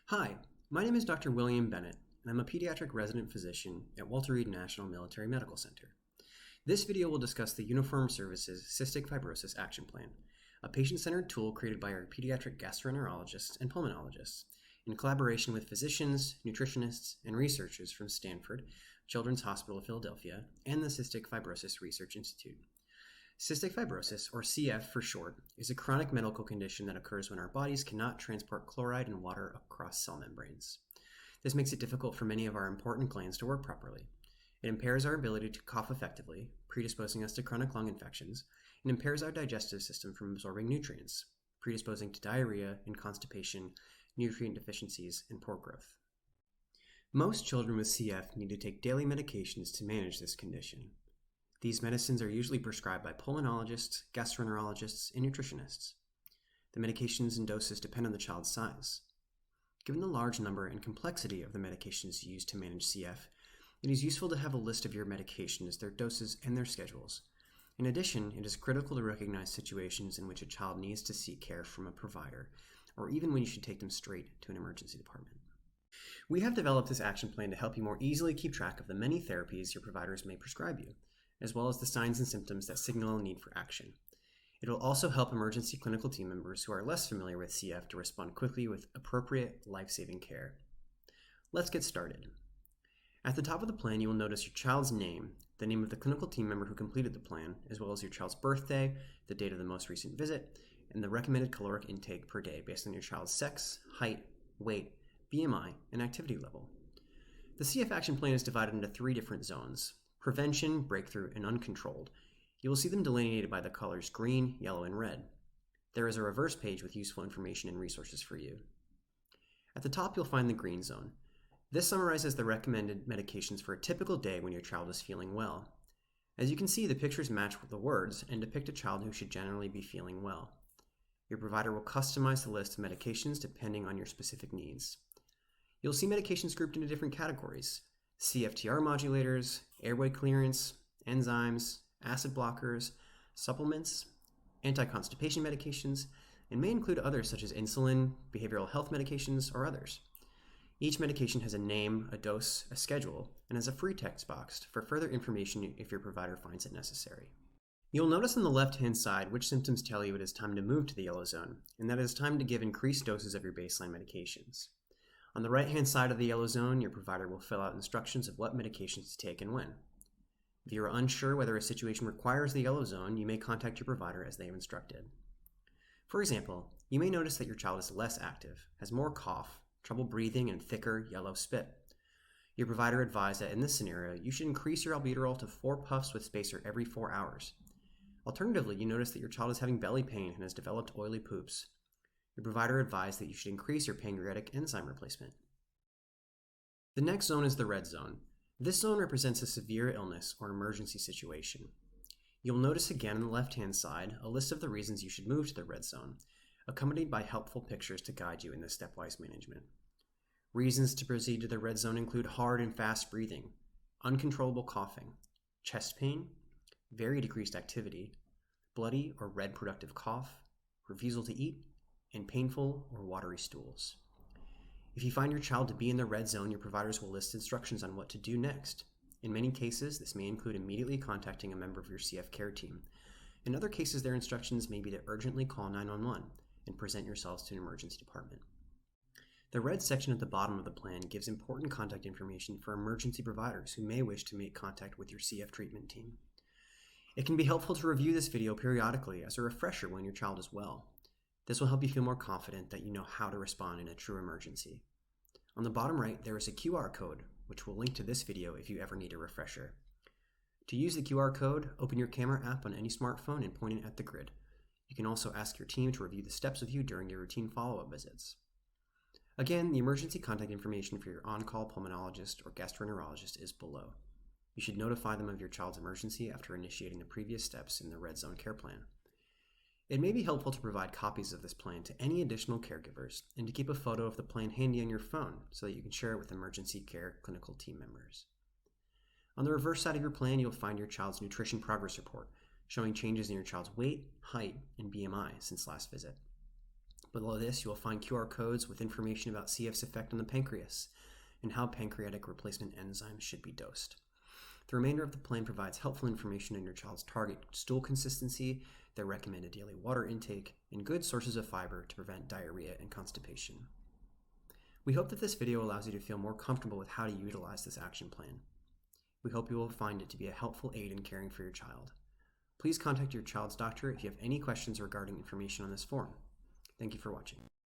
Hi, my name is Dr. William Bennett, and I'm a pediatric resident physician at Walter Reed National Military Medical Center. This video will discuss the Uniformed Services Cystic Fibrosis Action Plan, a patient-centered tool created by our pediatric gastroenterologists and pulmonologists in collaboration with physicians, nutritionists, and researchers from Stanford, Children's Hospital of Philadelphia, and the Cystic Fibrosis Research Institute. Cystic fibrosis, or CF for short, is a chronic medical condition that occurs when our bodies cannot transport chloride and water across cell membranes. This makes it difficult for many of our important glands to work properly. It impairs our ability to cough effectively, predisposing us to chronic lung infections, and impairs our digestive system from absorbing nutrients, predisposing to diarrhea and constipation, nutrient deficiencies, and poor growth. Most children with CF need to take daily medications to manage this condition. These medicines are usually prescribed by pulmonologists, gastroenterologists, and nutritionists. The medications and doses depend on the child's size. Given the large number and complexity of the medications used to manage CF, it is useful to have a list of your medications, their doses, and their schedules. In addition, it is critical to recognize situations in which a child needs to seek care from a provider, or even when you should take them straight to an emergency department. We have developed this action plan to help you more easily keep track of the many therapies your providers may prescribe you, as well as the signs and symptoms that signal a need for action. It will also help emergency clinical team members who are less familiar with CF to respond quickly with appropriate life-saving care. Let's get started. At the top of the plan, you will notice your child's name, the name of the clinical team member who completed the plan, as well as your child's birthday, the date of the most recent visit, and the recommended caloric intake per day based on your child's sex, height, weight, BMI, and activity level. The CF action plan is divided into 3 different zones: prevention, breakthrough, and uncontrolled. You will see them delineated by the colors green, yellow, and red. There is a reverse page with useful information and resources for you. At the top, you'll find the green zone. This summarizes the recommended medications for a typical day when your child is feeling well. As you can see, the pictures match with the words and depict a child who should generally be feeling well. Your provider will customize the list of medications depending on your specific needs. You'll see medications grouped into different categories: CFTR modulators, airway clearance, enzymes, acid blockers, supplements, anti-constipation medications, and may include others such as insulin, behavioral health medications, or others. Each medication has a name, a dose, a schedule, and has a free text box for further information if your provider finds it necessary. You'll notice on the left-hand side which symptoms tell you it is time to move to the yellow zone, and that it is time to give increased doses of your baseline medications. On the right-hand side of the yellow zone, your provider will fill out instructions of what medications to take and when. If you are unsure whether a situation requires the yellow zone, you may contact your provider as they have instructed. For example, you may notice that your child is less active, has more cough, trouble breathing, and thicker yellow spit. Your provider advised that in this scenario, you should increase your albuterol to 4 puffs with spacer every 4 hours. Alternatively, you notice that your child is having belly pain and has developed oily poops. Your provider advised that you should increase your pancreatic enzyme replacement. The next zone is the red zone. This zone represents a severe illness or emergency situation. You'll notice again on the left-hand side a list of the reasons you should move to the red zone, accompanied by helpful pictures to guide you in this stepwise management. Reasons to proceed to the red zone include hard and fast breathing, uncontrollable coughing, chest pain, very decreased activity, bloody or red productive cough, refusal to eat, and painful or watery stools. If you find your child to be in the red zone, your providers will list instructions on what to do next. In many cases, this may include immediately contacting a member of your CF care team. In other cases, their instructions may be to urgently call 911 and present yourselves to an emergency department. The red section at the bottom of the plan gives important contact information for emergency providers who may wish to make contact with your CF treatment team. It can be helpful to review this video periodically as a refresher when your child is well. This will help you feel more confident that you know how to respond in a true emergency. On the bottom right, there is a QR code, which will link to this video if you ever need a refresher. To use the QR code, open your camera app on any smartphone and point it at the grid. You can also ask your team to review the steps with you during your routine follow-up visits. Again, the emergency contact information for your on-call pulmonologist or gastroenterologist is below. You should notify them of your child's emergency after initiating the previous steps in the Red Zone Care Plan. It may be helpful to provide copies of this plan to any additional caregivers and to keep a photo of the plan handy on your phone so that you can share it with emergency care clinical team members. On the reverse side of your plan, you'll find your child's nutrition progress report, showing changes in your child's weight, height, and BMI since last visit. Below this, you will find QR codes with information about CF's effect on the pancreas and how pancreatic replacement enzymes should be dosed. The remainder of the plan provides helpful information on your child's target stool consistency, their recommended daily water intake, and good sources of fiber to prevent diarrhea and constipation. We hope that this video allows you to feel more comfortable with how to utilize this action plan. We hope you will find it to be a helpful aid in caring for your child. Please contact your child's doctor if you have any questions regarding information on this form. Thank you for watching.